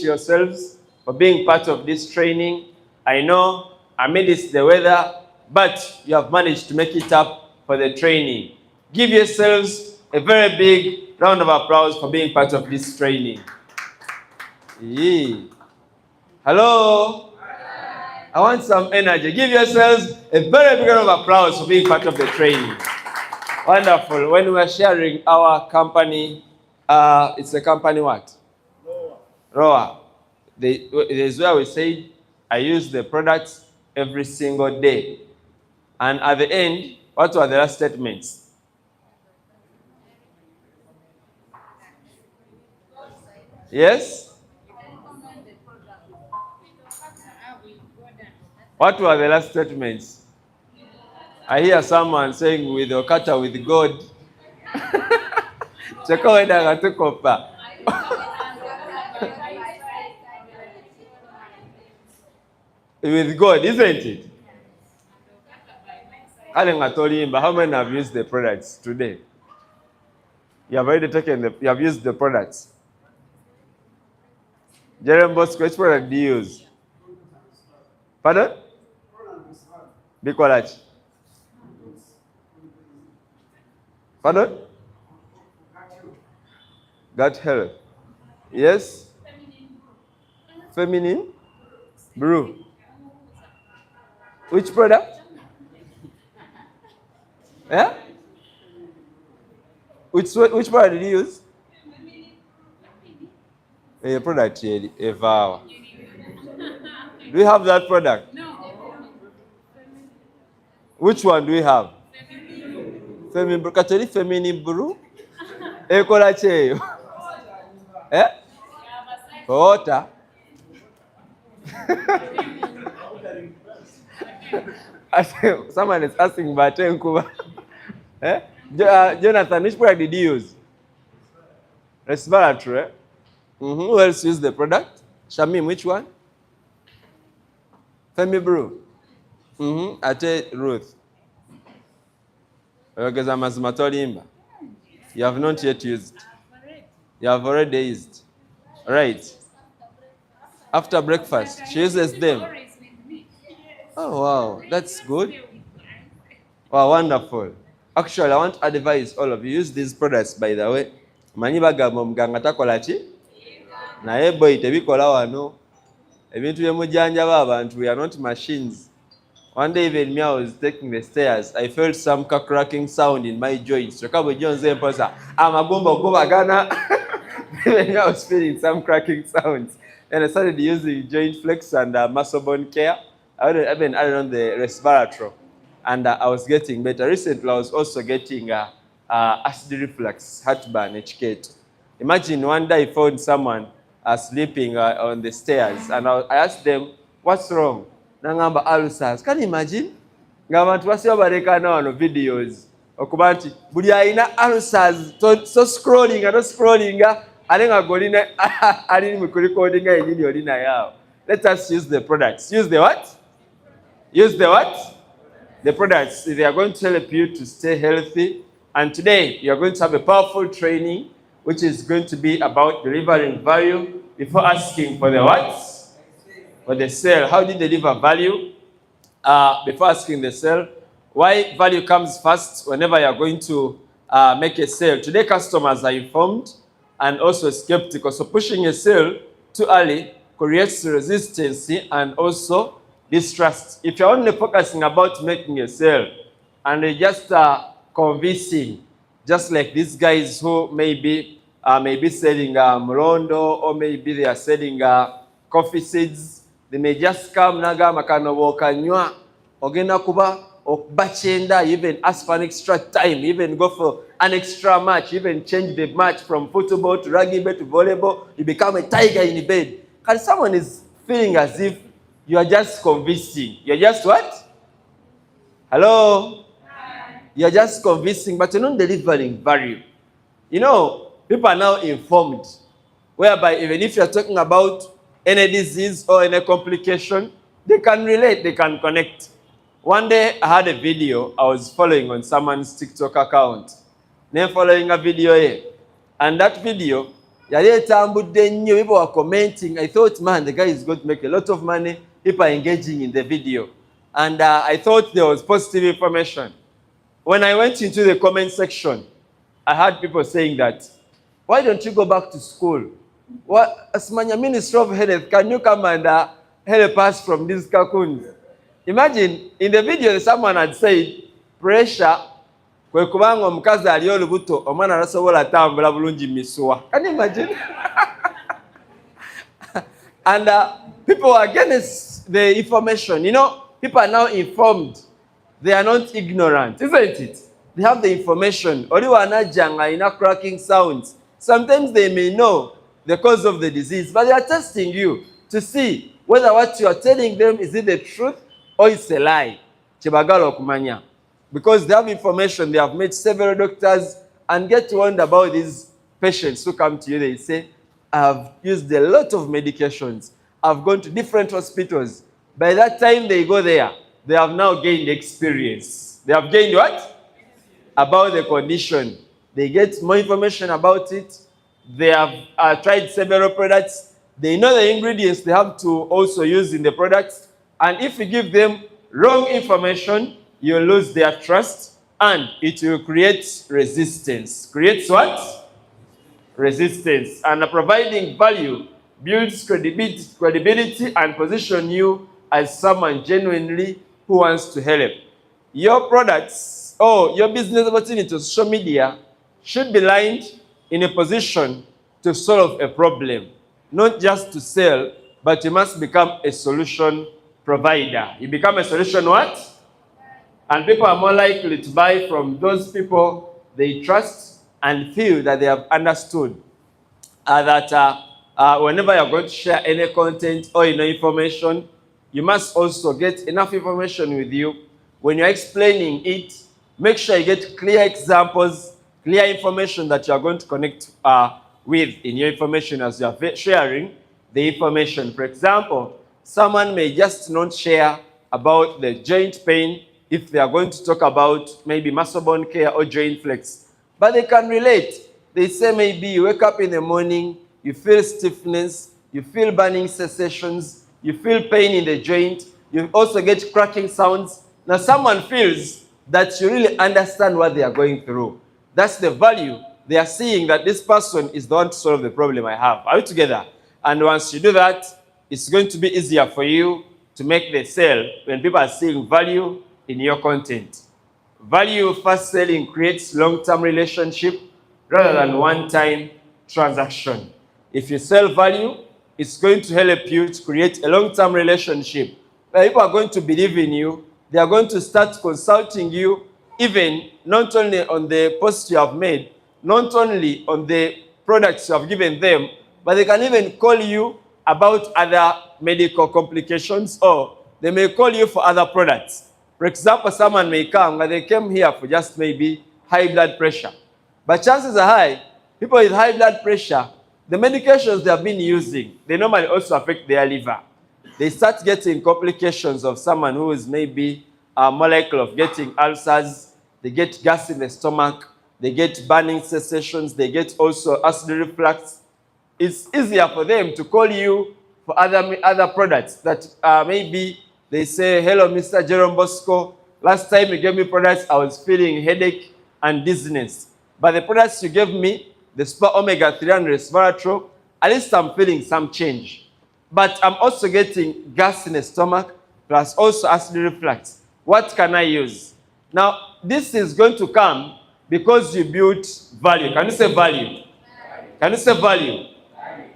yourselves for being part of this training. I know amidst the weather, but you have managed to make it up for the training. Give yourselves a very big round of applause for being part of this training. Yeah. Hello? I want some energy. Give yourselves a very big round of applause for being part of the training. Wonderful. When we are sharing our company, it's a company what? Roa. There's where we say, I use the products every single day. And at the end, what were the last statements? Yes? What were the last statements? I hear someone saying with OQATA with God. With God, isn't it? How many have used the products today? You have already you have used the products. Jeremy Bosco, which product do you use? Pardon? Bikwalachi. Pardon? Gut health. Yes? Feminine? Brew. Which product? Yeah? Which product did you use? A product here, a vow. Do we have that product? No. Which one do we have? Feminine brew. Kacheri feminine brew? Ekola cheyo. Eh? Water. Someone is asking about Nkuba. Eh? Jonathan, which product did you use? Respiratory. Who else used the product? Shamim, which one? Femi Brew. Ate Ruth. You have not yet used. You have already used. Right. After breakfast, she uses them. Oh, wow. That's good. Wow, wonderful. Actually, I want to advise all of you, use these products, by the way. Manibaga muganga takolachi. Naye boy tebikola wano. Ebintu byemujjanjaba abantu, we are not machines. One day even me, I was taking the stairs. I felt some cracking sound in my joints. Chokabo Jones Emposa. Amagomba Gana. Even I was feeling some cracking sounds. And I started using joint flex and muscle bone care. I've been added on the resveratrol. And I was getting better. Recently, I was also getting acid reflux, heartburn, HK. Imagine one day I found someone sleeping on the stairs. And I asked them, what's wrong? Nangamba ulcers. Can you imagine? Ngabantu basibabaleka na wano videos. Okuba nti buli alina ulcers so scrolling alenga golina ali mu recording yennyini olina yawo. Let us use the products. Use the what? Use the what? The products. They are going to help you to stay healthy. And today you are going to have a powerful training which is going to be about delivering value before asking for the what? For the sale. How do you deliver value? Before asking the sale, why value comes first whenever you're going to make a sale. Today, customers are informed and also skeptical. So pushing a sale too early creates resistance and also distrust. If you're only focusing about making a sale and you're just convincing, just like these guys who may be selling Morondo, or maybe they are selling coffee seeds, they may just come nagama kanoboka nywa ogenda kuba okubachenda, even ask for an extra time, even go for an extra match, even change the match from football to rugby to volleyball. You become a tiger in bed. Because someone is feeling as if you are just convincing. You're just what? Hello? Hi. You're just convincing, but you're not delivering value. You know, people are now informed, whereby even if you're talking about any disease or any complication, they can relate, they can connect. One day I had a video I was following on someone's TikTok account. Then following a video here. And that video, Yali etambudde nnyo, people were commenting. I thought, man, the guy is going to make a lot of money. People are engaging in the video. And I thought there was positive information. When I went into the comment section, I had people saying that, why don't you go back to school? What, as Minister of Health, can you come and help us from these cocoons? Imagine, in the video, someone had said, pressure, kwe kubanga omukazi ali olubuto omwana arasobola atambula bulungi misuwa. Can you imagine? And people are against the information. You know, people are now informed. They are not ignorant, isn't it? They have the information. Oli wanajanga ina cracking sounds. Sometimes they may know the cause of the disease, but they are testing you to see whether what you are telling them is it the truth or it's a lie. Chibagalo kumanya. Because they have information, they have met several doctors and get warned about these patients who come to you. They say, I've used a lot of medications. I've gone to different hospitals. By that time they go there, they have now gained experience. They have gained what? About the condition. They get more information about it. They have tried several products. They know the ingredients they have to also use in the products. And if you give them wrong information, you lose their trust and it will create resistance. Creates what? Resistance. And providing value builds credibility and position you as someone genuinely who wants to help. Your products or your business opportunity to social media should be lined in a position to solve a problem, not just to sell, but you must become a solution provider. You become a solution what? And people are more likely to buy from those people they trust and feel that they have understood that whenever you're going to share any content or information, you must also get enough information with you. When you're explaining it, make sure you get clear examples, clear information that you're going to connect with in your information as you're sharing the information. For example, someone may just not share about the joint pain if they are going to talk about maybe muscle bone care or joint flex. But they can relate. They say maybe you wake up in the morning, you feel stiffness, you feel burning sensations, you feel pain in the joint, you also get cracking sounds. Now someone feels that you really understand what they are going through. That's the value. They are seeing that this person is the one to solve the problem I have. Are we together? And once you do that, it's going to be easier for you to make the sale when people are seeing value in your content. Value first selling creates long-term relationship rather than one-time transaction. If you sell value, it's going to help you to create a long-term relationship where people are going to believe in you. They are going to start consulting you, even not only on the posts you have made, not only on the products you have given them, but they can even call you about other medical complications, or they may call you for other products. For example, someone may come, and they came here for just maybe high blood pressure. But chances are high, people with high blood pressure, the medications they have been using, they normally also affect their liver. They start getting complications of someone who is maybe more likely of getting ulcers, they get gas in the stomach, they get burning sensations, they get also acid reflux. It's easier for them to call you for other products that maybe they say, hello, Mr. Jerome Bosco, last time you gave me products, I was feeling headache and dizziness. But the products you gave me, the Super Omega 3 and resveratrol, at least I'm feeling some change. But I'm also getting gas in the stomach, plus also acid reflux. What can I use? Now, this is going to come because you built value. Can you say value? Can you say value?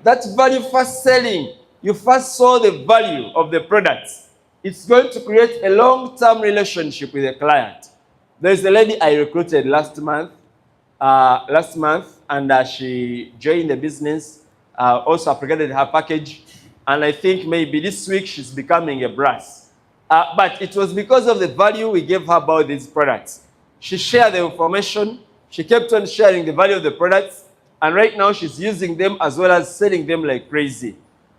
That value first selling. You first saw the value of the products. It's going to create a long-term relationship with the client. There's a lady I recruited last month, and she joined the business, also upgraded her package, and I think maybe this week she's becoming a brass. But it was because of the value we gave her about these products. She shared the information, she kept on sharing the value of the products, and right now she's using them as well as selling them like crazy.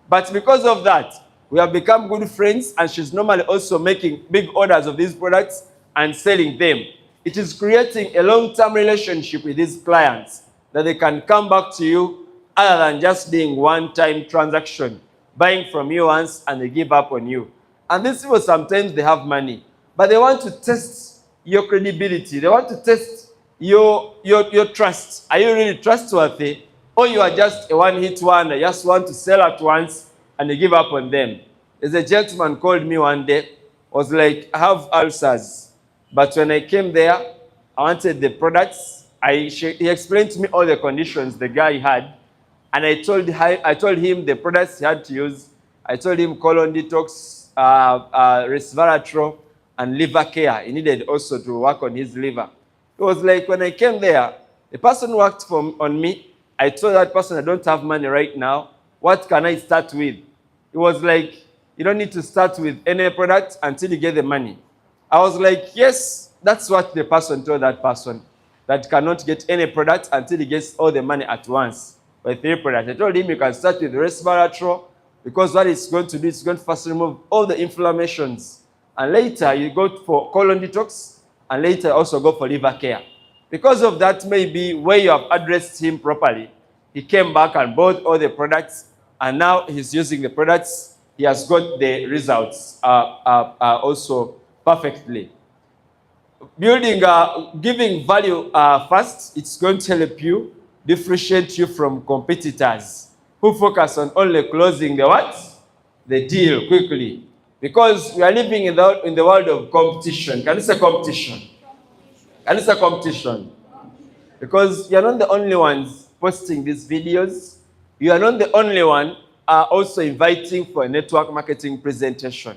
But because of that, we have become good friends, and she's normally also making big orders of these products and selling them. It is creating a long-term relationship with these clients that they can come back to you other than just being one-time transaction, buying from you once and they give up on you. And these people, sometimes they have money, but they want to test your credibility. They want to test your trust. Are you really trustworthy? Or you are just a one-hit wonder, just want to sell at once and you give up on them. There's a gentleman called me one day, was like, I have ulcers. But when I came there, I wanted the products. He explained to me all the conditions the guy had. And I told him the products he had to use. I told him colon detox, resveratrol, and liver care. He needed also to work on his liver. It was like when I came there, the person worked on me. I told that person, I don't have money right now. What can I start with? It was like, you don't need to start with any product until you get the money. I was like, yes, that's what the person told that person, that cannot get any product until he gets all the money at once. With 3 products. I told him you can start with resveratrol, because what it's going to do is going to first remove all the inflammations. And later you go for colon detox, and later also go for liver care. Because of that, maybe where you have addressed him properly, he came back and bought all the products, and now he's using the products. He has got the results also perfectly. Giving value first, it's going to help you differentiate you from competitors who focus on only closing the what? The deal quickly. Because we are living in the world of competition. Can you say competition? Can you say competition? Because you are not the only ones posting these videos. You are not the only one also inviting for a network marketing presentation.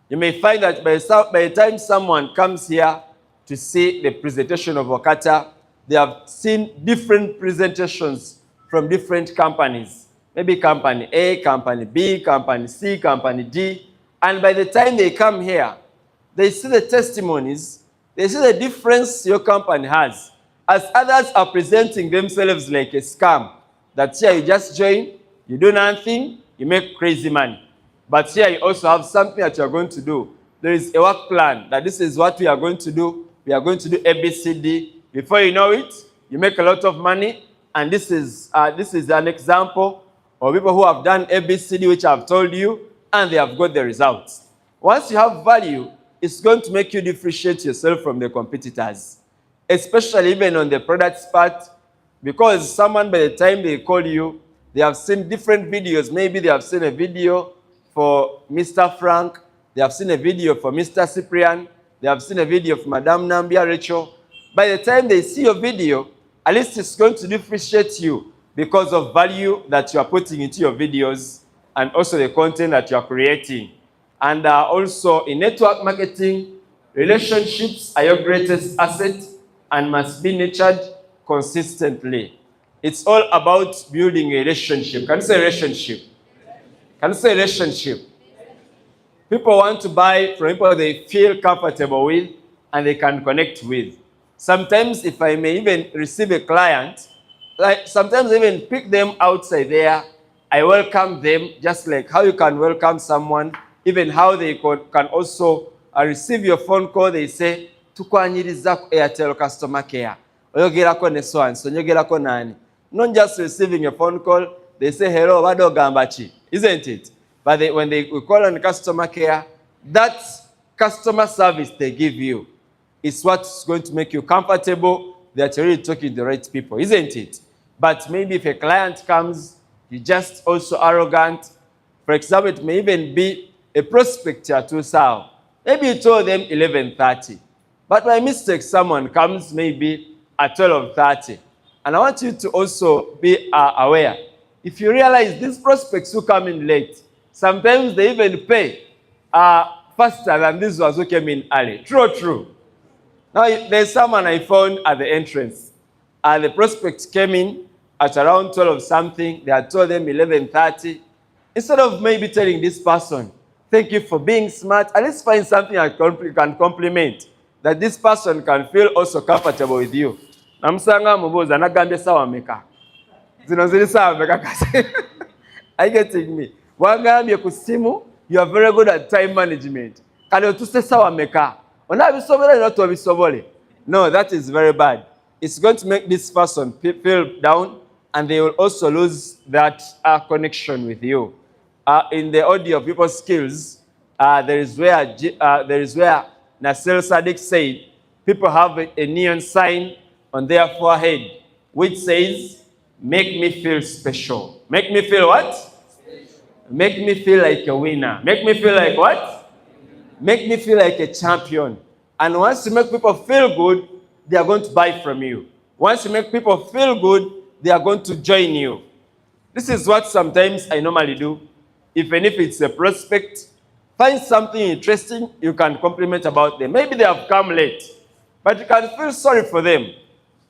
You may find that by the time someone comes here to see the presentation of OQATA, they have seen different presentations from different companies. Maybe company A, company B, company C, company D. And by the time they come here, they see the testimonies, they see the difference your company has. As others are presenting themselves like a scam, that here you just join, you do nothing, you make crazy money. But here you also have something that you are going to do. There is a work plan, that this is what we are going to do. We are going to do ABCD. Before you know it, you make a lot of money. And this is an example of people who have done ABCD, which I've told you, and they have got the results. Once you have value, it's going to make you differentiate yourself from the competitors, especially even on the products part, because someone, by the time they call you, they have seen different videos. Maybe they have seen a video for Mr. Frank, they have seen a video for Mr. Cyprian, they have seen a video for Madame Nambia Rachel. By the time they see your video, at least it's going to differentiate you because of value that you are putting into your videos and also the content that you are creating. And also in network marketing, relationships are your greatest asset and must be nurtured consistently. It's all about building a relationship. Can you say relationship? Can you say relationship? People want to buy from people they feel comfortable with and they can connect with. Sometimes, if I may even receive a client, like sometimes I even pick them outside there, I welcome them just like how you can welcome someone, even how they can also receive your phone call. They say, tukwanyiriza ku Airtel customer care. Oyogerako ne so and so, nyogerako nani. Not just receiving a phone call, they say, hello, wado gambachi, isn't it? But when we call on customer care, that customer service they give you is what's going to make you comfortable that you're really talking to the right people, isn't it? But maybe if a client comes, you're just also arrogant. For example, it may even be a prospect to serve. Maybe you told them 11:30. But by mistake, someone comes maybe at 12:30. And I want you to also be aware. If you realize these prospects who come in late, sometimes they even pay faster than these ones who came in early. True. Now, there's someone I found at the entrance. The prospects came in at around 12 something. They had told them 11:30. Instead of maybe telling this person, thank you for being smart, at least find something I can compliment, that this person can feel also comfortable with you. Namusanga mubuza nagambye sawa meka. Zino zili sawa meka kasi. Are you getting me? Wagambye ku simu, you are very good at time management. Kale otuse sawa meka. Onabisobole not obisobole. No, that is very bad. It's going to make this person feel down and they will also lose that connection with you. In the audio people skills, there is where Nasir Sadiq said, people have a neon sign on their forehead which says, "Make me feel special." Make me feel what? Make me feel like a winner. Make me feel like what? Make me feel like a champion. And once you make people feel good, they are going to buy from you. Once you make people feel good, they are going to join you. This is what sometimes I normally do. Even if it's a prospect, find something interesting you can compliment about them. Maybe they have come late, but you can feel sorry for them.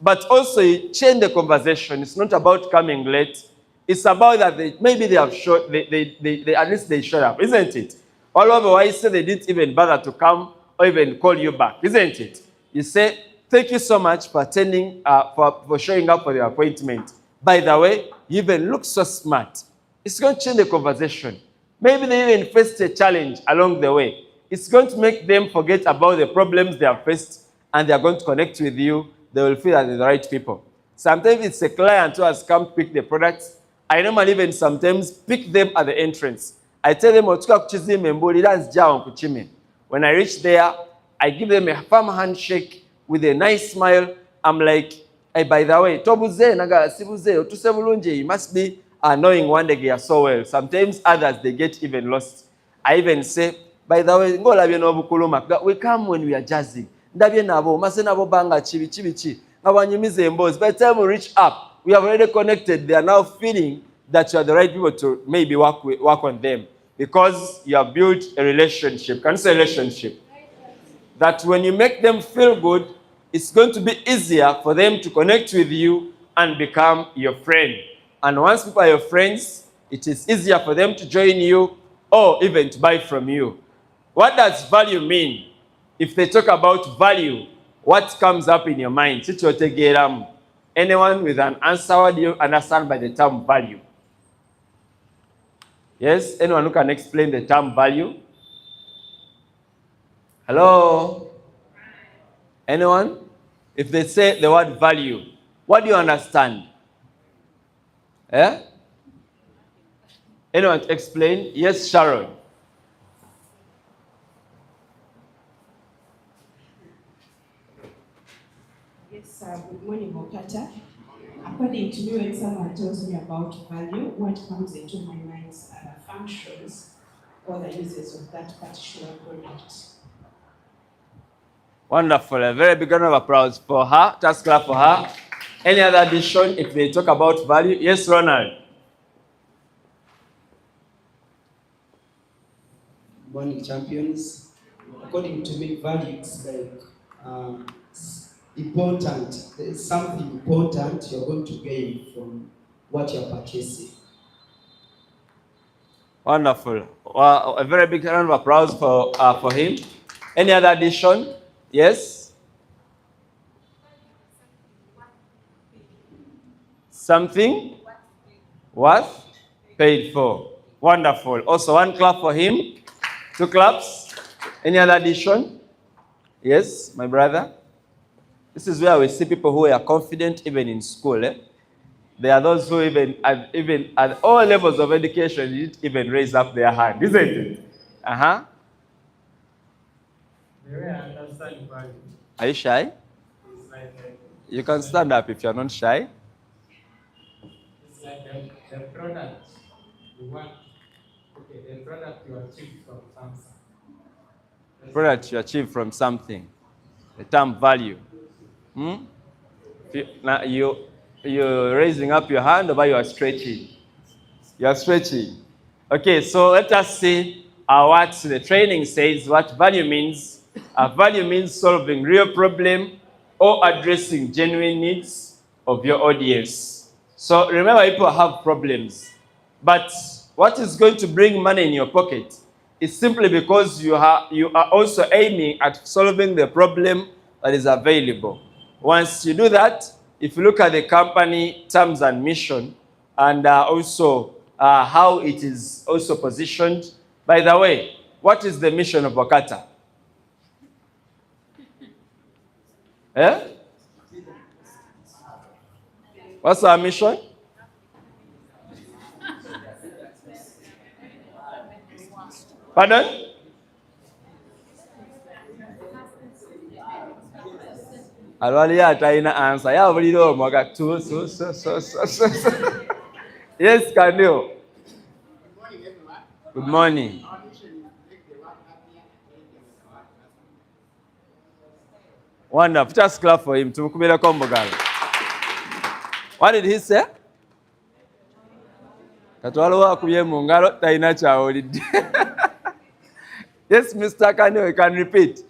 But also you change the conversation. It's not about coming late. It's about that maybe they have showed, they at least they showed up, isn't it? All otherwise, say they didn't even bother to come or even call you back, isn't it? You say, thank you so much for attending, for showing up for the appointment. By the way, you even look so smart. It's going to change the conversation. Maybe they even faced a challenge along the way. It's going to make them forget about the problems they have faced, and they are going to connect with you. They will feel that they're the right people. Sometimes it's a client who has come to pick the products. I normally even sometimes pick them at the entrance. I tell them, when I reach there, I give them a firm handshake with a nice smile. I'm like, hey, by the way, you must be knowing one day you are so well. Sometimes others, they get even lost. I even say, by the way, we come when we are jazzing. By the time we reach up, we have already connected. They are now feeling that you are the right people to maybe work on them, because you have built a relationship. Can you say relationship? That when you make them feel good, it's going to be easier for them to connect with you and become your friend. And once people are your friends, it is easier for them to join you or even to buy from you. What does value mean? If they talk about value, what comes up in your mind? Anyone with an answer, what do you understand by the term value? Yes? Anyone who can explain the term value? Hello? Anyone? If they say the word value, what do you understand? Eh? Anyone to explain? Yes, Sharon. Yes, good morning, OQATA. According to me, when someone tells me about value, what comes into my mind are the functions or the uses of that particular product. Wonderful. A very big round of applause for her. Just clap for her. Any other addition if they talk about value? Yes, Ronald. Morning, champions. According to me, value is like important. There is something important you're going to gain from what you're purchasing. Wonderful. Well, a very big round of applause for him. Any other addition? Yes? Something worth paid for. Wonderful. Also, one clap for him. 2 claps. Any other addition? Yes, my brother? This is where we see people who are confident even in school. There are those who even at all levels of education didn't even raise up their hand, isn't it? Uh-huh. The way I understand value. Are you shy? It's like You can stand up if you're not shy. it's like the product you want. Okay, the product you achieve from something. Product you achieve from something. The term value. Now you're raising up your hand, or you are stretching? You are stretching. Okay, so let us see what the training says, what value means. Value means solving real problem or addressing genuine needs of your audience. So remember, people have problems. But what is going to bring money in your pocket is simply because you are also aiming at solving the problem that is available. Once you do that, if you look at the company terms and mission, and also how it is also positioned. By the way, what is the mission of OQATA? Eh? What's our mission? Pardon? Alwali atalina answer. Yabulira omwaga tu so. Yes, can you? Good morning. Wonderful. Just clap for him. Tumukubireko mbugalo. What did he say? Katwalo akubye mu ngalo talina kyawulidde. Yes, Mr. Kane, you can repeat.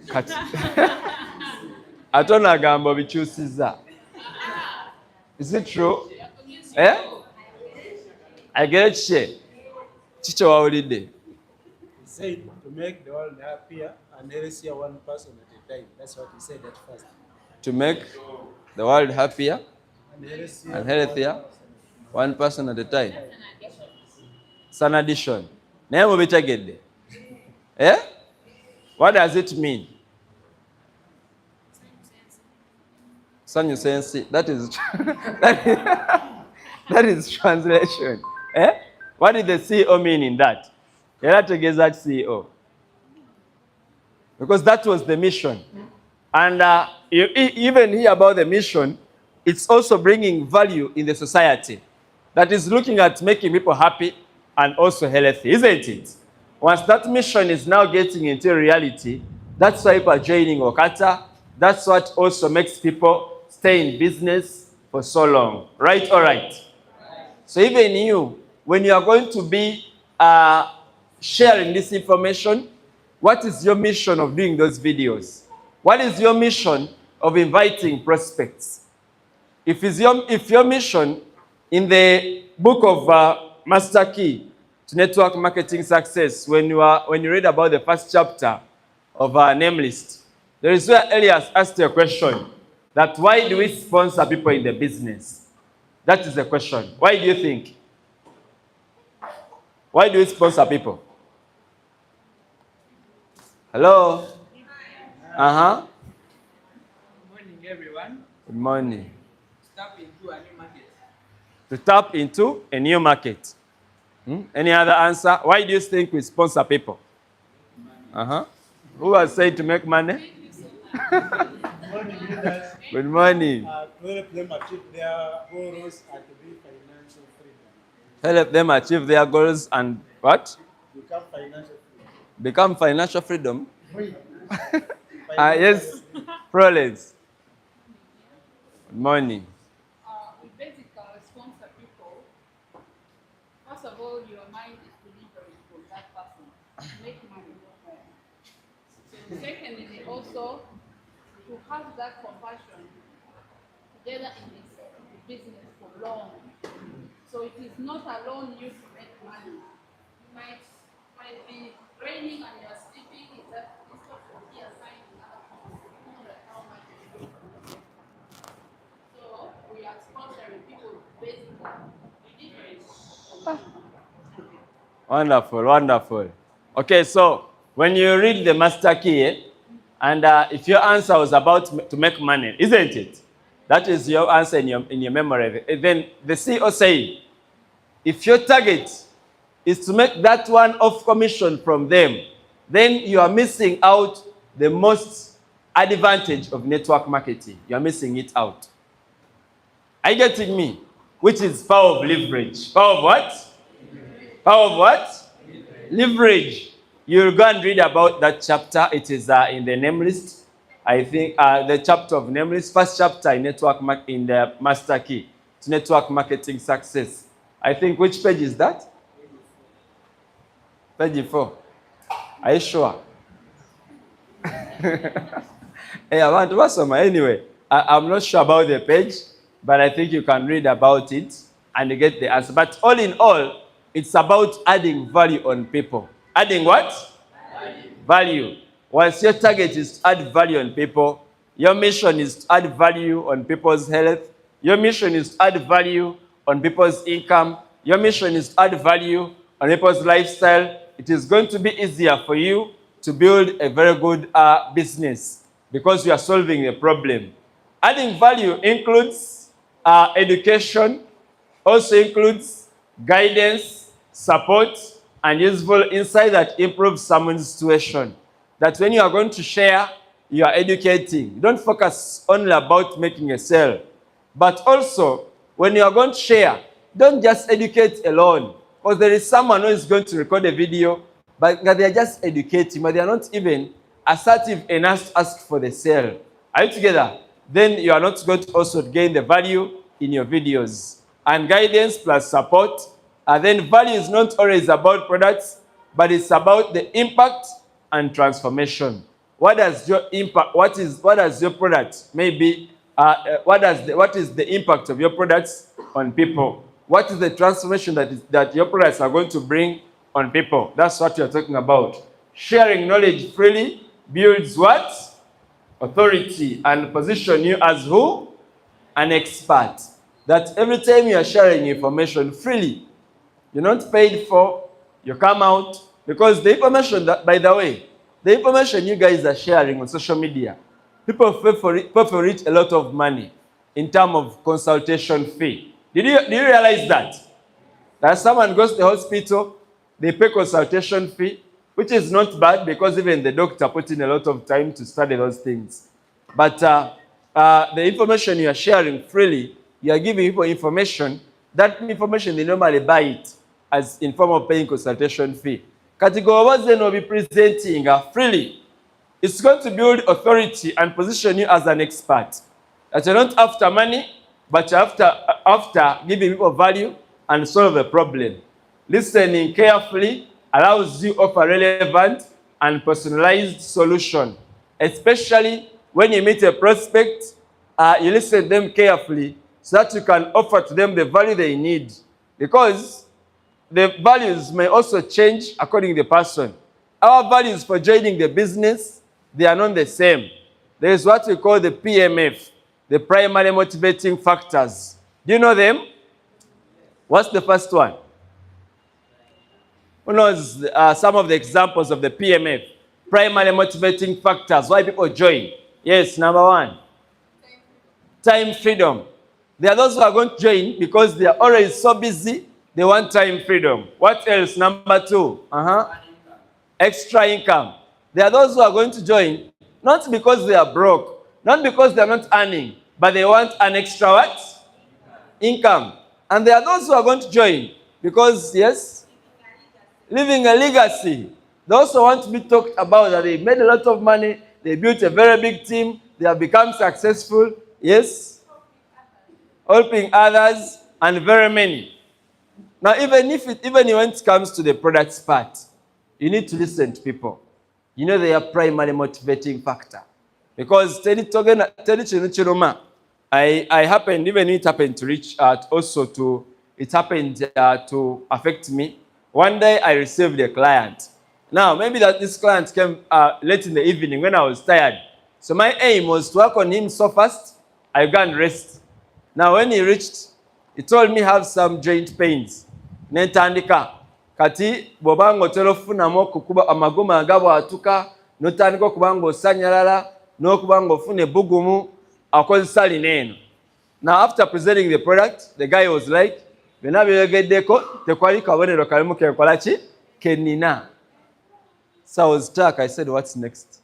Kati. Ate ono agamba bikyusizza. Is it true? Eh? Agere kiki? Kiki wawulidde? He said to make the world happier and healthier one person at a time. That's what he said at first. To make the world happier And and healthier one person at a time. It's an addition. Naye mubitegedde. Eh? What does it mean? Sanyu sensi. That is translation. Eh? What did the CEO mean in that? Era tegeeza ki CEO? Because that was the mission. And you even hear about the mission, it's also bringing value in the society. That is looking at making people happy and also healthy, isn't it? Once that mission is now getting into reality, that's why people are joining OQATA. That's what also makes people stay in business for so long. Right? All right. So even you, when you are going to be sharing this information, what is your mission of doing those videos? What is your mission of inviting prospects? If your mission in the book of Master Key to Network Marketing Success, when you read about the first chapter of our name list, there is where Elias asked a question that why do we sponsor people in the business? That is the question. Why do you think? Why do we sponsor people? Hello? Uh-huh. Good morning, everyone. Good morning. Step into a new market. To tap into a new market. Any other answer? Why do you think we sponsor people? Uh-huh. Who has said to make money? morning, leaders. Good morning. To help them achieve their goals and to be financial freedom. Help them achieve their goals and what? Become financial freedom. Become financial freedom. Free. Yes, Prolets. Good morning. We basically sponsor people. First of all, your mind is delivering for that person to make money. Secondly, also to have that compassion together in this business for long. So it is not alone you to make money. You might be training and you're sleeping. Is that instead of here signing other people, how much you do. So we are sponsoring people basically delivering. Wonderful, wonderful. Okay, so when you read the Master Key, and if your answer was about to make money, isn't it? That is your answer in your memory. Then the CEO said, if your target is to make that one off commission from them, then you are missing out the most advantage of network marketing. You are missing it out. Are you getting me? Which is power of leverage. Power of what? Power of what? Leverage. You'll go and read about that chapter. It is in the name list. I think the chapter of name list, first chapter in in the Master Key to Network Marketing Success. I think which page is that? Page 4. Are you sure? Hey, I want to ask anyway. I'm not sure about the page, but I think you can read about it and get the answer. But all in all, it's about adding value on people. Adding what? Value. Once your target is to add value on people, your mission is to add value on people's health. Your mission is to add value on people's income. Your mission is to add value on people's lifestyle. It is going to be easier for you to build a very good business because you are solving a problem. Adding value includes education, also includes guidance, support, and useful insight that improves someone's situation. That when you are going to share, you are educating. You don't focus only about making a sale. But also, when you are going to share, don't just educate alone. Because there is someone who is going to record a video, but they are just educating, but they are not even assertive enough to ask for the sale. Are you together? Then you are not going to also gain the value in your videos. And guidance plus support. And then value is not always about products, but it's about the impact and transformation. What does your impact? What does your product? Maybe what is the impact of your products on people? What is the transformation that your products are going to bring on people? That's what you're talking about. Sharing knowledge freely builds what? Authority, and position you as who? An expert. That every time you are sharing information freely, you're not paid for, you come out, because the information that, by the way, the information you guys are sharing on social media, people pay for it a lot of money in terms of consultation fee. Did you realize that? That someone goes to the hospital, they pay consultation fee, which is not bad because even the doctor put in a lot of time to study those things. But the information you are sharing freely, you are giving people information. That information, they normally buy it as in form of paying consultation fee. Category then will be presenting freely. It's going to build authority and position you as an expert. That you're not after money, but you're after giving people value and solve a problem. Listening carefully allows you to offer relevant and personalized solution, especially when you meet a prospect, you listen to them carefully so that you can offer to them the value they need. Because the values may also change according to the person. Our values for joining the business, they are not the same. There is what we call the PMF, the primary motivating factors. Do you know them? What's the first one? Who knows some of the examples of the PMF? Primary motivating factors, why people join. Yes, number one. Time freedom. There are those who are going to join because they are already so busy, they want time freedom. What else? Number two. Extra income. There are those who are going to join, not because they are broke, not because they are not earning, but they want an extra what? Income. And there are those who are going to join because, yes, leaving a legacy. They also want to be talked about that they made a lot of money, they built a very big team, they have become successful, yes, helping others, and very many. Now, even when it comes to the products part, you need to listen to people. You know they are primary motivating factor. Because I happened, even it happened to reach out also to, it happened to affect me. One day I received a client. Now, maybe that this client came late in the evening when I was tired. So my aim was to work on him so fast, I go and rest. Now, when he reached, he told me have some joint pains. Nentandika. Kati, bobango telefunamo kukuba amagoma agabo atuka, notandiko kubango sanyalala, no kubango fune bugumu, akozisali neno. Now, after presenting the product, the guy was like, Venabiyogedeko, tekwali kabonero kalimu kekolachi, kenina. So I was stuck. I said, what's next?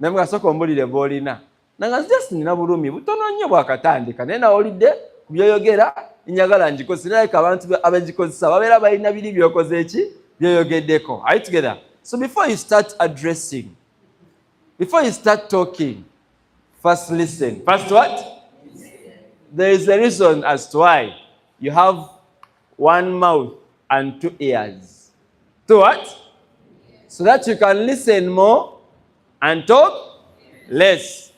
Nemga soko mbulire bolina. Nanga just nina bulumi butono nnyo bwakatandika. Nena olidde kubyoyogera njagala njikoze naye kabantu abajikozesa babeera balina biri byokoze eki byoyogeddeko. Are you together? So before you start addressing, before you start talking, first listen. First what? There is a reason as to why you have one mouth and two ears. Two what? So that you can listen more and talk less.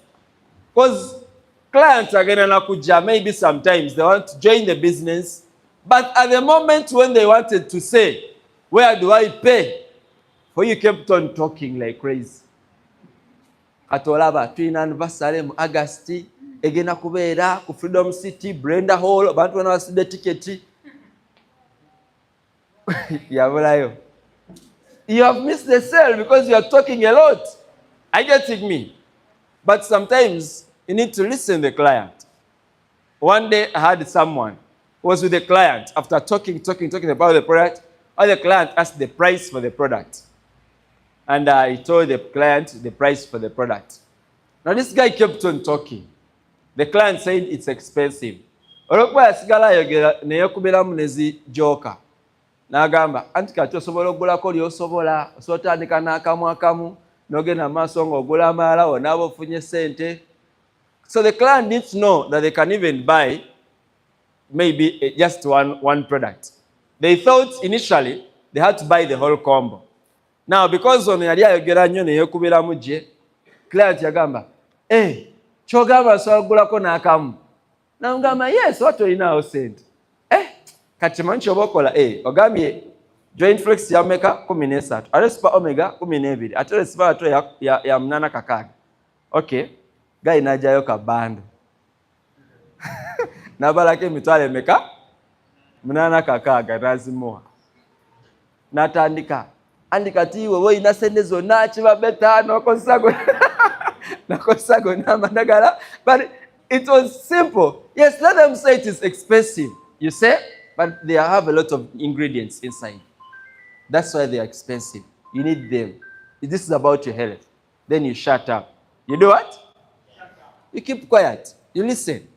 Because clients are going to kuja, maybe sometimes they want to join the business, but at the moment when they wanted to say, where do I pay? For you kept on talking like crazy. Atolaba, twin anniversary mu August, egena kubeera ku Freedom City, Brenda Hall, abantu bana basudde ticket. Yabulayo. You have missed the sale because you are talking a lot. Are you getting me? But sometimes You need to listen to the client. One day I had someone who was with the client after talking about the product, and the client asked the price for the product. And I told the client the price for the product. Now this guy kept on talking. The client said it's expensive. Olwokuba yasigala ayogera neyekubiramu nezijoka. N'agamba anti kati osobola okugulako lyosobola osotandika n'akamu akamu n'ogenda maaso ng'ogula amala onaaba ofunye sente. So the client needs to know that they can even buy maybe just one product. They thought initially they had to buy the whole combo. Now because ono yali ayogera nnyo neyekubiramu gye, client yagamba kyogamba osobola okugulako n'akamu. N'agamba yes, what olinawo sente. Kati manyi kyoba okola ogambye joint flex ya meka 13 ate super omega 12 ate resveratrol ya 8 okay gayi najayo kabando nabalako emitwalo meka 8 nazimuwa natandika andi kati iwe woyina sente zonna kiba beta nokosago n'amadagala. But it was simple. Yes, let them say it is expensive, you say, but they have a lot of ingredients inside. That's why they are expensive. You need them. If this is about your health, then you shut up. You do what? You keep quiet. You listen.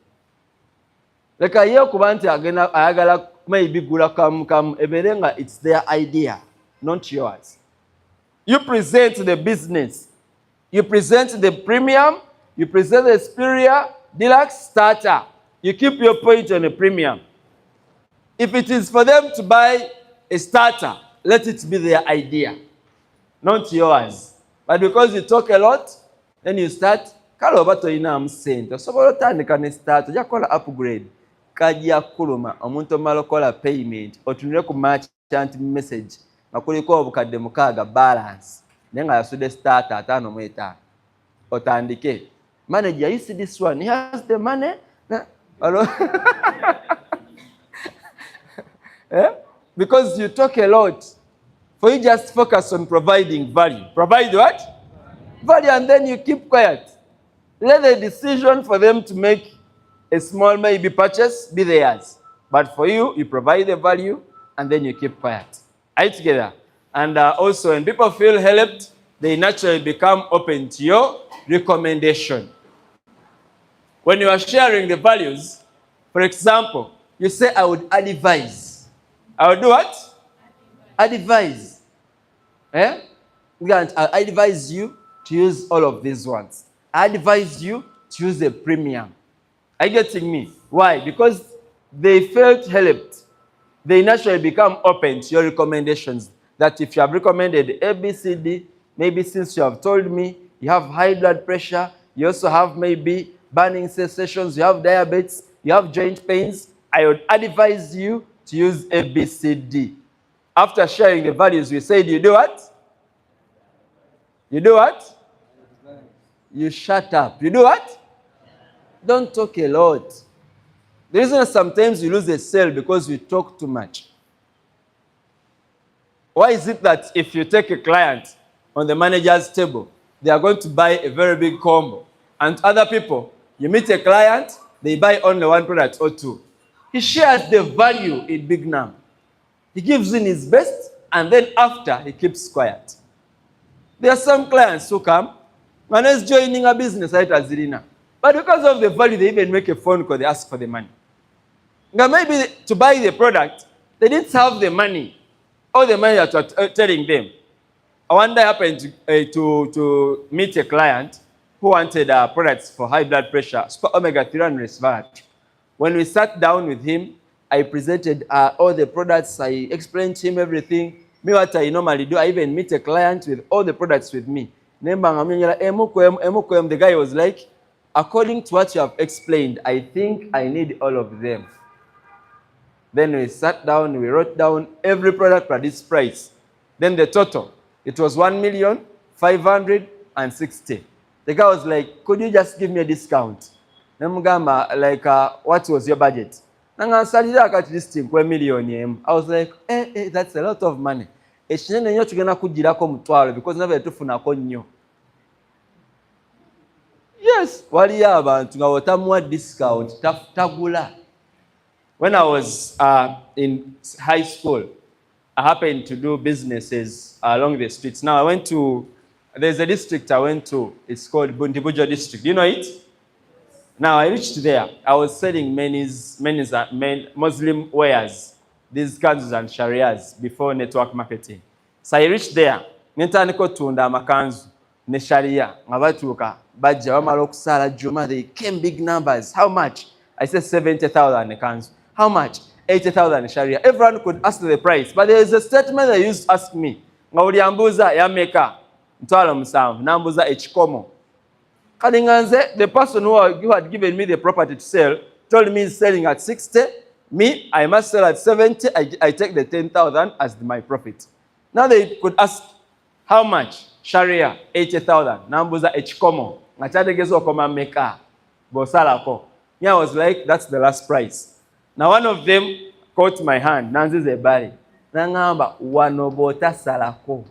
Like a year kubanti ayagala maybe gula kam eberenga, it's their idea, not yours. You present the business. You present the premium. You present the superior, deluxe, starter. You keep your point on a premium. If it is for them to buy a starter, let it be their idea, not yours. But because you talk a lot, then you start, kalo bato ina amsente. Osobola otandika ne starter, ojja kukola upgrade. Kajja kuluma omuntu omala okola payment, otunule ku merchant message, nga kuliko obukadde 6 balance. Naye nga yasudde starter 5 otandike. Manager, you see this one, he has the money. Hello? Because you talk a lot. For you just focus on providing value. Provide what? Value, and then you keep quiet. Let the decision for them to make a small maybe purchase be theirs. But for you, you provide the value and then you keep quiet. Are you together? And also when people feel helped, they naturally become open to your recommendation. When you are sharing the values, for example, you say, I would advise. I would do what? Advise. I advise you to use all of these ones. I advise you to use the premium. Are you getting me? Why? Because they felt helped. They naturally become open to your recommendations. That if you have recommended A, B, C, D, maybe since you have told me you have high blood pressure, you also have maybe burning sensations, you have diabetes, you have joint pains, I would advise you to use A, B, C, D. After sharing the values, we said you do what? You do what? You shut up. You do what? Don't talk a lot. The reason sometimes you lose a sale because you talk too much. Why is it that if you take a client on the manager's table, they are going to buy a very big combo, and other people, you meet a client, they buy only one product or two. He shares the value in big number. He gives in his best, and then after, he keeps quiet. There are some clients who come, man is joining a business right as Zirina. But because of the value, they even make a phone call, they ask for the money. Now maybe to buy the product, they didn't have the money. All the money that you're telling them. One day I happened to meet a client who wanted products for high blood pressure, super omega-3 and resveratrol. When we sat down with him, I presented all the products. I explained to him everything. Me, what I normally do, I even meet a client with all the products with me. The guy was like, according to what you have explained, I think I need all of them. Then we sat down, we wrote down every product at this price. Then the total, it was 1,560,000. The guy was like, could you just give me a discount? Like, what was your budget? I was like, that's a lot of money. Because Yes, waliyo abantu nga otamuwa discount tagula. When I was in high school, I happened to do businesses along the streets. Now there's a district I went to, it's called Bundibujo district. You know it? Now I reached there, I was selling Muslim wares, these kanzus and sharias before network marketing. So I reached there, nentandika otunda amakanzu ne sharia, nga batuuka bajja bamala okusala juma, they came big numbers. How much? I said 70,000 a kanzu. How much? 80,000 sharia. Everyone could ask the price, but there is a statement they used to ask me. Nga buli ambuuza yameka ntwalo musanvu, nambuuza ekikomo. Kadinganze, the person who had given me the property to sell told me he's selling at 60. Me, I must sell at 70. I take the 10,000 as my profit. Now they could ask, how much? Sharia, 80,000. Nambuza echikomo. Ngachadegezo okoma meka. Bosalako. I was like, that's the last price. Now one of them caught my hand. Nanzi zebali. Nangamba, wanobota salako.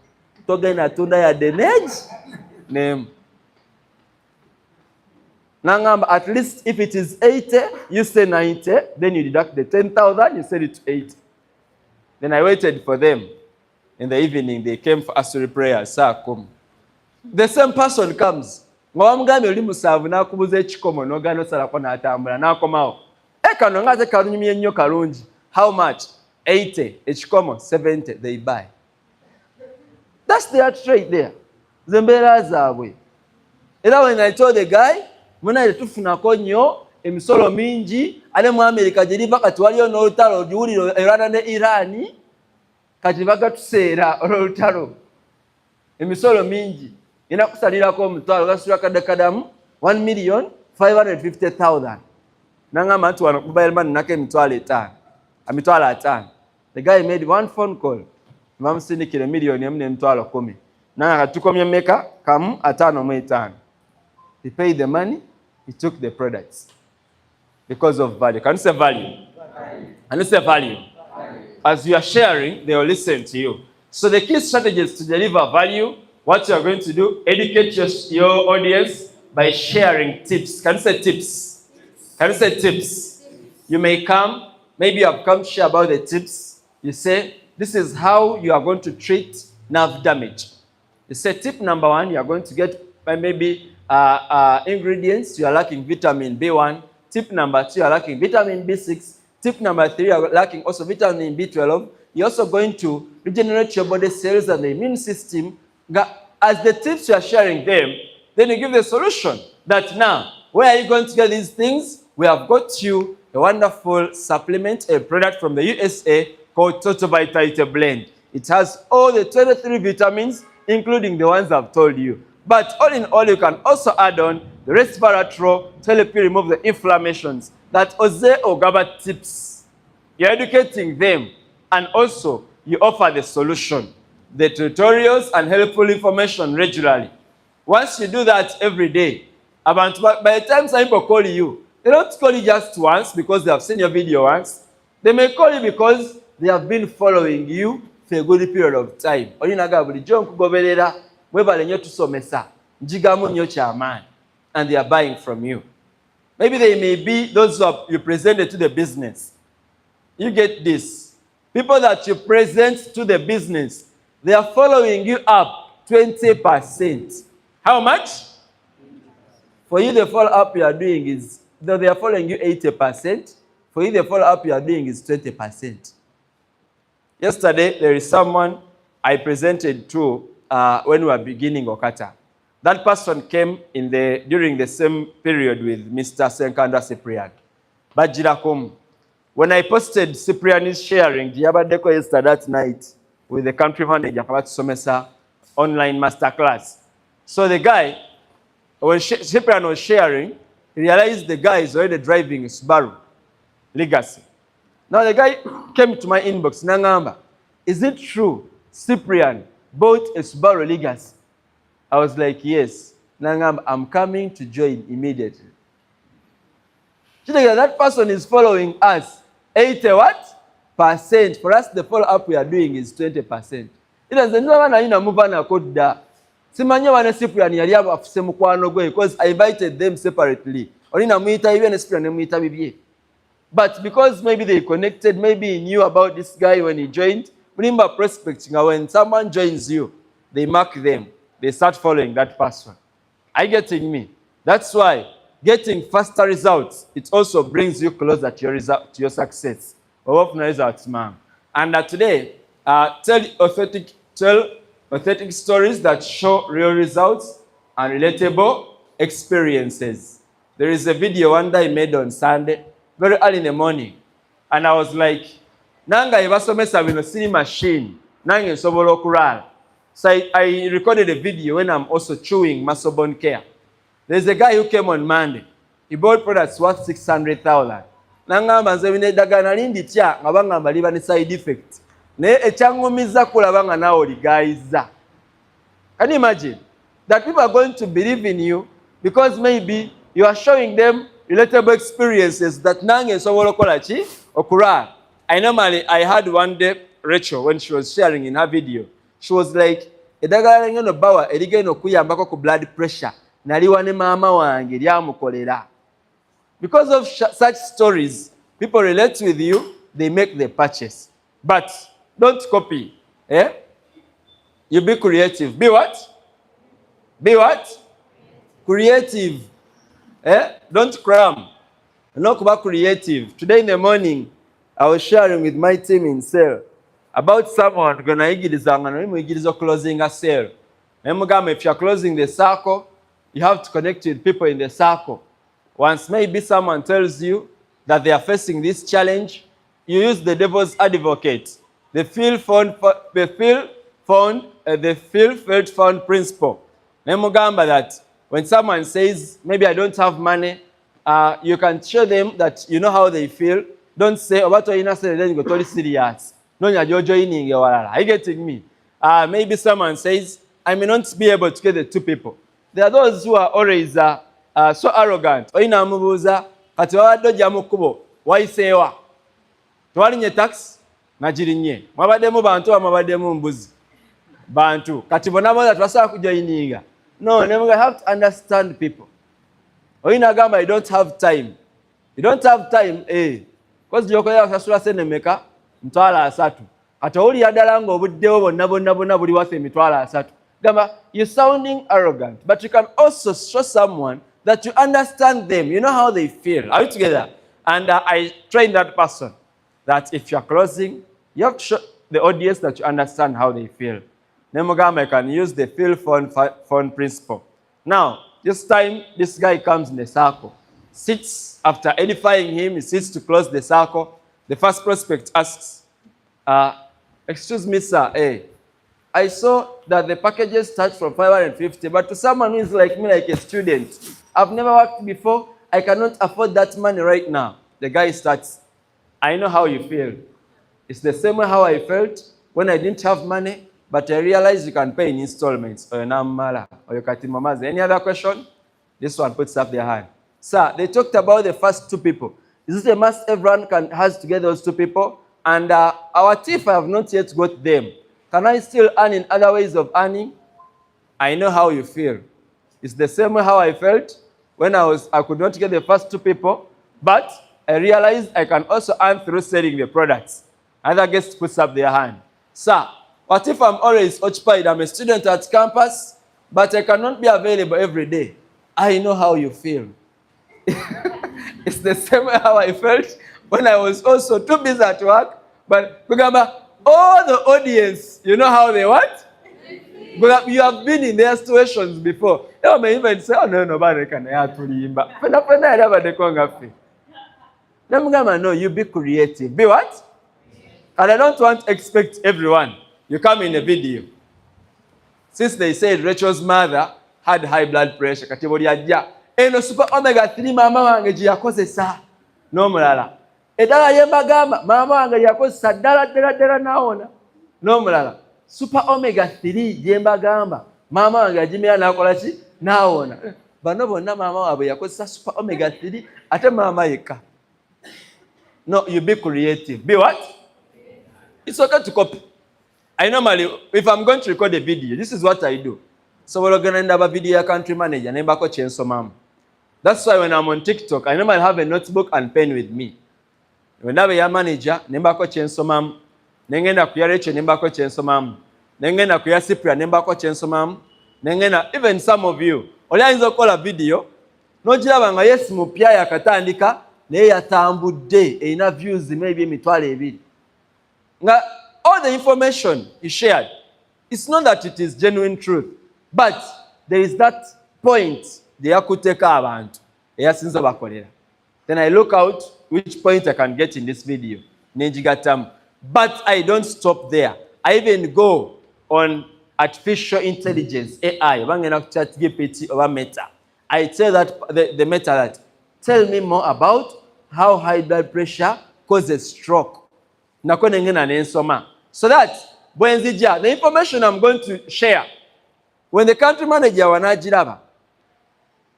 Togena tunda ya denage. Name. Nangamba, at least if it is 80, you say 90, then you deduct the 10,000, you sell it to 80. Then I waited for them. In the evening, they came for Asuri prayers. The same person comes. Ngawamugami oli musavu nakubuza ekikomo n'ogana osalako n'atambula n'akomawo. Kano ngaze kalunyumye nnyo kalungi. How much? 80. Ekikomo 70. They buy. That's their trade there. Zembeera zaabwe. Era when I told the guy, muna tufunako nnyo emisolo mingi ate mu America giriva kati waliyo n'olutalo giwuliro Iran ne Iran kati bagatuseera olw'olutalo emisolo mingi ina kusalirako omutwalo gasula kadakadamu 1,550,000 nangamba nti wano mobile money nako emitwalo 5. The guy made one phone call bamusindikira $1,000,000 n'emitwalo 10 nanga tukomye meka kamu 5 He paid the money, he took the products because of value. Can you say value? Can you say value? As you are sharing, they will listen to you. So the key strategy is to deliver value. What you are going to do, educate your audience by sharing tips. Can you say tips? Can you say tips? You may come, maybe you have come to share about the tips. You say, this is how you are going to treat nerve damage. You say tip number 1, you are going to get maybe ingredients, you are lacking vitamin B1. Tip number 2, you are lacking vitamin B6. Tip number 3, you are lacking also vitamin B12. You're also going to regenerate your body cells and the immune system. As the tips you are sharing them, then you give the solution that now, where are you going to get these things? We have got you a wonderful supplement, a product from the USA called Total Vitality Blend. It has all the 23 vitamins, including the ones I've told you. But all in all, you can also add on the resveratrol to help you remove the inflammations. That Oze Ogaba tips. You're educating them, and also you offer the solution, the tutorials and helpful information regularly. Once you do that every day, by the time some people call you, they don't call you just once because they have seen your video once. They may call you because they have been following you for a good period of time. And they are buying from you. Maybe they may be those you presented to the business. You get this. People that you present to the business, they are following you up 20%. How much? For you, the follow-up you are doing is, though they are following you 80%, for you, the follow-up you are doing is 20%. Yesterday, there is someone I presented to when we were beginning OQATA. That person came during the same period with Mr. Senkanda Cyprian. Bajirakum. When I posted Cyprian's sharing, Diabadeko yesterday that night with the country manager, Somesa online masterclass. So the guy, when Cyprian was sharing, he realized the guy is already driving a Subaru Legacy. Now the guy came to my inbox, Nangamba, is it true Cyprian bought a Subaru Legacy? I was like, yes. Nangamba, I'm coming to join immediately. That person is following us 80 what? %. For us, the follow-up we are doing is 20%. It doesn't mean that you move on a code. Simanyi wane Cyprian yali afuse mukwano gwe because I invited them separately. Oli namuyita bibye ne Cyprian ne muyita bibye. But because maybe they connected, maybe he knew about this guy when he joined. Remember prospecting, when someone joins you, they mark them. They start following that person. Are you getting me? That's why getting faster results, it also brings you closer to your success. Results, ma'am. And today, tell authentic stories that show real results and relatable experiences. There is a video one day I made on Sunday, very early in the morning, and I was like, nanga ibasomesa bino siri machine, nange nsobola okulala. So I recorded a video when I'm also chewing muscle bone care. There's a guy who came on Monday. He bought products worth 600,000. Nangamba nze bino eddagala linditya nga bangamba liba ne side effect. Naye ekyangumiza kulaba nga naawe oligayiza. Can you imagine that people are going to believe in you because maybe you are showing them relatable experiences that nange nsobola okola ki okulala. I had one day Rachel when she was sharing in her video. She was like, eddagala lengeno bawa erigenda okuyambako ku blood pressure naliwa ne maama wange lyamukolera. Because of such stories, people relate with you, they make the purchase. But don't copy. Eh? You be creative. Be what? Be what? Creative. Eh? Don't cram. Not about creative. Today in the morning, I was sharing with my team in sale about someone closing a sale. If you're closing the circle, you have to connect with people in the circle. Once maybe someone tells you that they are facing this challenge, you use the devil's advocate, the felt found principle. Nemugamba that when someone says, maybe I don't have money, you can show them that you know how they feel. Don't say, oh, what are you not saying? Then you go totally serious. No, you're joining. Are you getting me? Maybe someone says, I may not be able to get the two people. There are those who are always so arrogant. Oyina amubuuza kati wabadde ojja mu kkubo wayiseewa twalinye taxi nagirinye mwabaddemu bantu mwabaddemu mbuzi bantu kati bonna bonna twasobola kujoyininga. No, you have to understand people. Oyina agamba you don't have time. You don't have time, because gyokolera osasula sente meka $3 kati owulira ddala ng'obuddewo bonna buli waffe $3 gamba you're sounding arrogant, but you can also show someone that you understand them, you know how they feel. Are you together? And I trained that person that if you're closing, you have to show the audience that you understand how they feel. Nemugama can use the feel phone principle. Now, this time, this guy comes in the circle, sits, after edifying him, he sits to close the circle. The first prospect asks, excuse me, sir, I saw that the packages start from 550, but to someone who is like me, like a student, I've never worked before, I cannot afford that money right now. The guy starts, I know how you feel. It's the same way how I felt when I didn't have money, but I realized you can pay in installments. Or any other question? This one puts up their hand. Sir, they talked about the first two people. Is it a must everyone has to get those two people? And our TIF, I have not yet got them. Can I still earn in other ways of earning? I know how you feel. It's the same way how I felt when I could not get the first two people, but I realized I can also earn through selling the products. Other guests puts up their hand. Sir, what if I'm always occupied? I'm a student at campus, but I cannot be available every day. I know how you feel. It's the same way how I felt when I was also too busy at work, but remember, all the audience, you know how they what? But you have been in their situations before. You may even say, oh, no, nobody can have to leave. But no, you be creative. Be what? And I don't want to expect everyone. You come in a video. Since they said Rachel's mother had high blood pressure, eno super omega 3 mama wange giyakozesa n'omulala. Eddala yembagamba mama wange yakozesa ddala naawona n'omulala. Super omega 3 gyembagamba mama wange yagimira n'akola ki n'awona. Bano bonna mama waabwe yakozesa super omega 3 ate mama yekka. No, you be creative. Be what? It's okay to copy. I normally, if I'm going to record a video, this is what I do. sobola ogenda ndaba video ya country manager nembako kyensomamu. That's why when I'm on TikTok, I normally have a notebook and pen with me. When ndaba ya manager nembako kyensomamu, nengenda ku ya Rachel nembako kyensomamu, nengenda ku ya Cyprian nembako kyensomamu, nengenda even some of you oli ayinza okukola video n'ogiraba nga yes mupya yakatandika naye yatambudde erina views maybe emitwalo 2 nga all the information is shared. It's not that it is genuine truth, but there is that point yakuteeka abantu eyasinza bakolera. Then I look out which point I can get in this video nenjigattamu. But I don't stop there. I even go on artificial intelligence, AI, bangena ku ChatGPT or Meta. I tell that the Meta that tell me more about how high blood pressure causes stroke. Nako nengena nensoma. So that when the information I'm going to share, when the country manager wanagiraba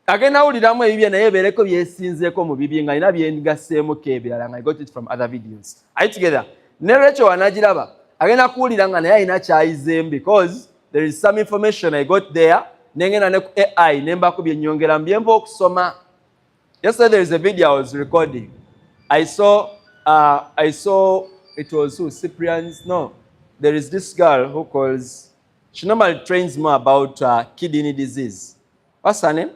agenda awuliramu ebibye naye beereko byesinzeeko mu bibye nga alina byengaseemu k'ebirala nga I got it from other videos. Are you together? Ne Rachel wanagiraba agenda kuwulira nga naye alina kyayizeemu because there is some information I got there nengenda ne ku AI nembako byennyongera mu byenva okusoma. Yesterday there is a video I was recording. I saw it was who? Cyprian's? No. There is this girl who calls, she normally trains more about kidney disease. What's her name?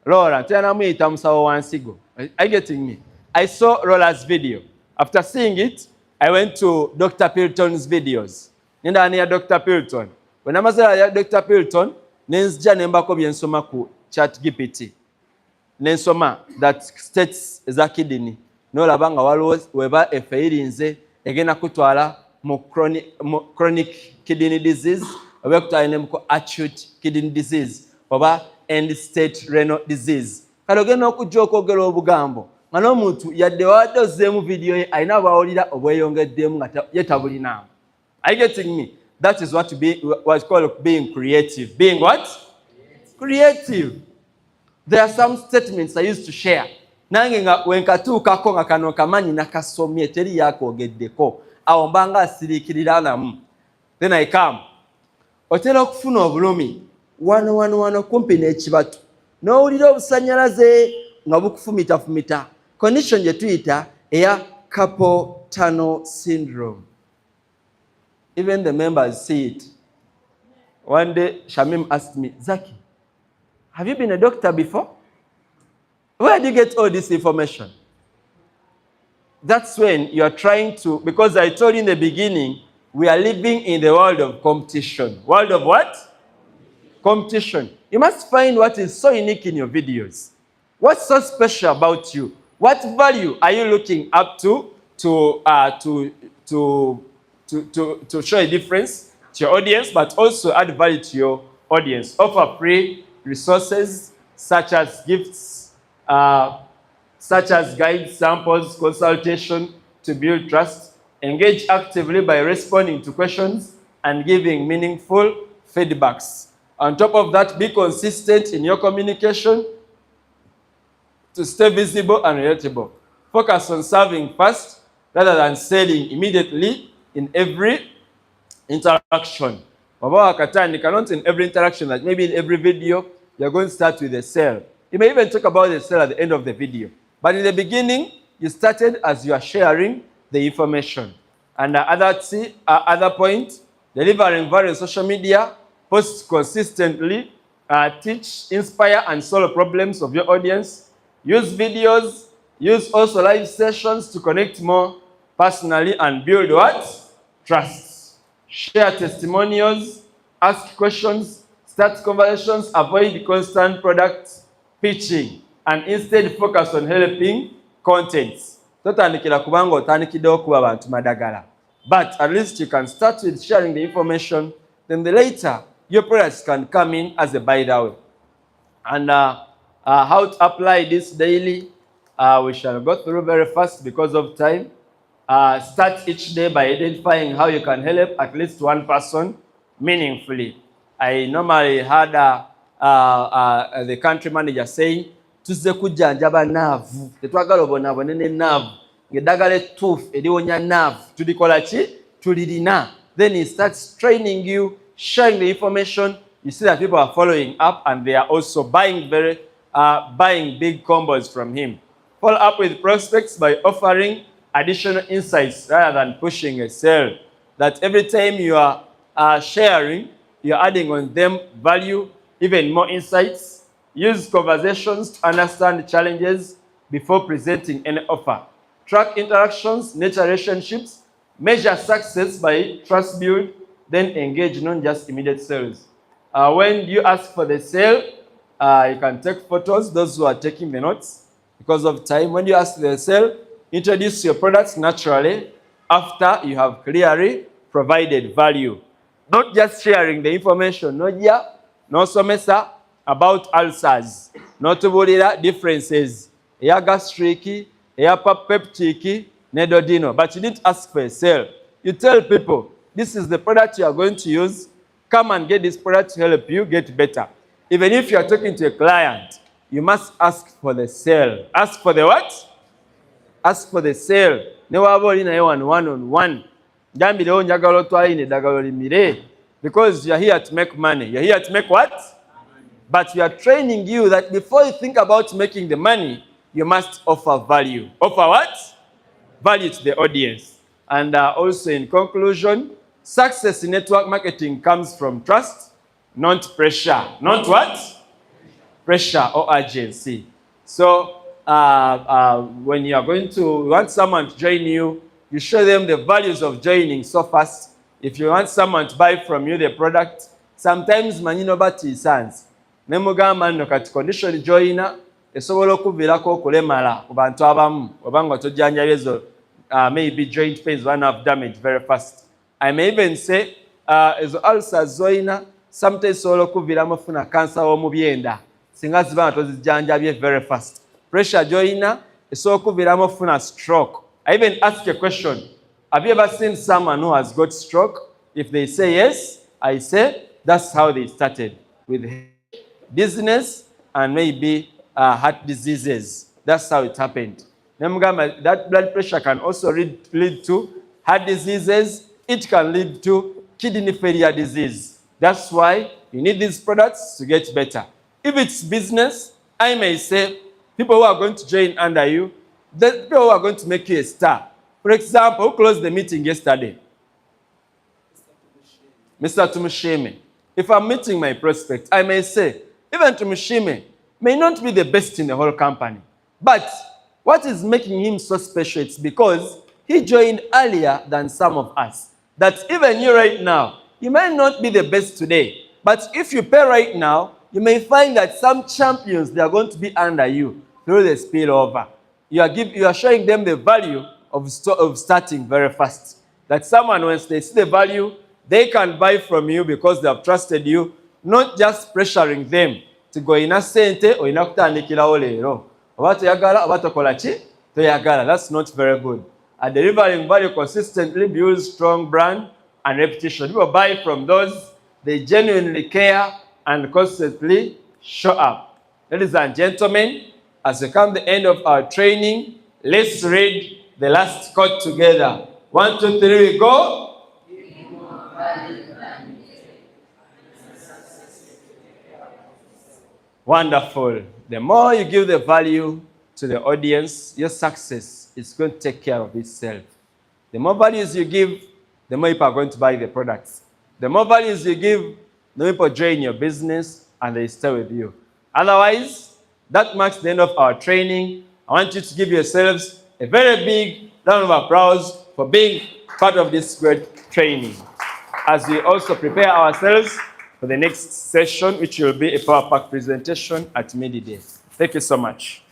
Laura. Are you getting me? I saw Laura's video. After seeing it, I went to Dr. Pilton's videos. Nenda near Dr. Pilton. When I was at Dr. Pilton, nenzija nembako byensoma ku ChatGPT. Nensoma that states za kidney. Nolaba nga waliwo weba efeirinze egenda kutwala mu chronic kidney disease oba kutwala ne mu acute kidney disease oba end stage renal disease. Kale ogenda okujja okwogera obugambo nga n'omuntu yadde wadde ozzeemu video ye alina bwawulira obweyongeddemu nga yetabulinamu. Are you getting me? That is what's called being creative. Being what? Creative. There are some statements I used to share. Nange nga wenkatuukako nga kano kamanyi nakasomye teri yakoogeddeko awo mbanga asiriikirira namu. Then I come. Otera okufuna obulumi wano kumpi n'ekibatu n'owulira obusannyalaze nga bukufumita. Condition gye tuyita eya carpal tunnel syndrome. Even the members see it. One day Shamim asked me, Zaki, have you been a doctor before? Where do you get all this information? That's when you are trying to, because I told you in the beginning, we are living in the world of competition. World of what? Competition. You must find what is so unique in your videos. What's so special about you? What value are you looking up to show a difference to your audience, but also add value to your audience? Offer free resources such as gifts, such as guides, samples, consultation to build trust. Engage actively by responding to questions and giving meaningful feedbacks. On top of that, be consistent in your communication to stay visible and relatable. Focus on serving first rather than selling immediately in every interaction. Not in every interaction, like maybe in every video, you're going to start with a sale. You may even talk about the sale at the end of the video. But in the beginning, you started as you are sharing the information. And other point, delivering value on social media, post consistently, teach, inspire, and solve problems of your audience. Use videos, use also live sessions to connect more personally and build what? Trust. Share testimonials, ask questions, start conversations, avoid constant product pitching, and instead focus on helping contents. Totandikira kubanga otandikiddewo kuba abantu madagala. But at least you can start with sharing the information, then later your products can come in as a by the way. And how to apply this daily, we shall go through very fast because of time. Start each day by identifying how you can help at least one person meaningfully. I normally had the country manager saying, tuzze kujjanjaba naavu, tetwagala obonaabone ne naavu, ng'eddagala ettuufu eriwonya naavu, tulikola ki? Tulirina. Then he starts training you, sharing the information, you see that people are following up and they are also buying big combos from him. Follow up with prospects by offering additional insights rather than pushing a sale. That every time you are sharing, you're adding on them value, even more insights. Use conversations to understand challenges before presenting any offer. Track interactions, nurture relationships, measure success by trust build, then engage, not just immediate sales. When you ask for the sale, you can take photos, those who are taking the notes, because of time. When you ask the sale, introduce your products naturally after you have clearly provided value. Not just sharing the information, no somesa about ulcers, notubuulira differences, eya gastric, eya peptic, nedodino, but you didn't ask for a sale. You tell people, this is the product you are going to use, come and get this product to help you get better. Even if you are talking to a client, you must ask for the sale. Ask for the what? Ask for the sale. Ne waba oli naye one-on-one. Jambirewo njagala otwalire eddagala limire. Because you are here to make money. You are here to make what? But we are training you that before you think about making the money, you must offer value. Offer what? Value to the audience. And also in conclusion, success in network marketing comes from trust, not pressure. Not what? Pressure or urgency. So when you are going to want someone to join you, you show them the values of joining so fast. If you want someone to buy from you the product, sometimes manino bati sans. Nemugamba nno kati condition joiner esobola okuviirako okulemala ku bantu abamu obanga tojjanjabya ezo maybe joint pains one have damage very fast. I may even say ezo ulcers zoina sometimes esobola okuviiramu ofuna cancer w'omubyenda singa ziba nga tozijjanjabye very fast. Pressure joiner esobola okuviiramu ofuna stroke. I even ask a question. Have you ever seen someone who has got stroke? If they say yes, I say that's how they started, with dizziness and maybe heart diseases. That's how it happened. That blood pressure can also lead to heart diseases. It can lead to kidney failure disease. That's why you need these products to get better. If it's business, I may say people who are going to join under you, the people who are going to make you a star. For example, who closed the meeting yesterday? Mr. Tumushime. If I'm meeting my prospect, I may say, even Tumushime may not be the best in the whole company. But what is making him so special? It's because he joined earlier than some of us. That even you right now, you may not be the best today. But if you pay right now, you may find that some champions, they are going to be under you through the spillover. You are showing them the value of starting very fast. That someone, once they see the value, they can buy from you because they have trusted you, not just pressuring them to go in a sente or in a kutandikirawo leero. Oba toyagala, oba tokola ki? Toyagala. That's not very good. Delivering value consistently builds strong brand and reputation. People buy from those they genuinely care and constantly show up. Ladies and gentlemen, as we come to the end of our training, let's read the last quote together. 1, 2, 3, we go. Wonderful. The more you give the value to the audience, your success is going to take care of itself. The more values you give, the more people are going to buy the products. The more values you give, the more people join your business and they stay with you. Otherwise, that marks the end of our training. I want you to give yourselves a very big round of applause for being part of this great training. As we also prepare ourselves for the next session, which will be a power pack presentation at midday. Thank you so much.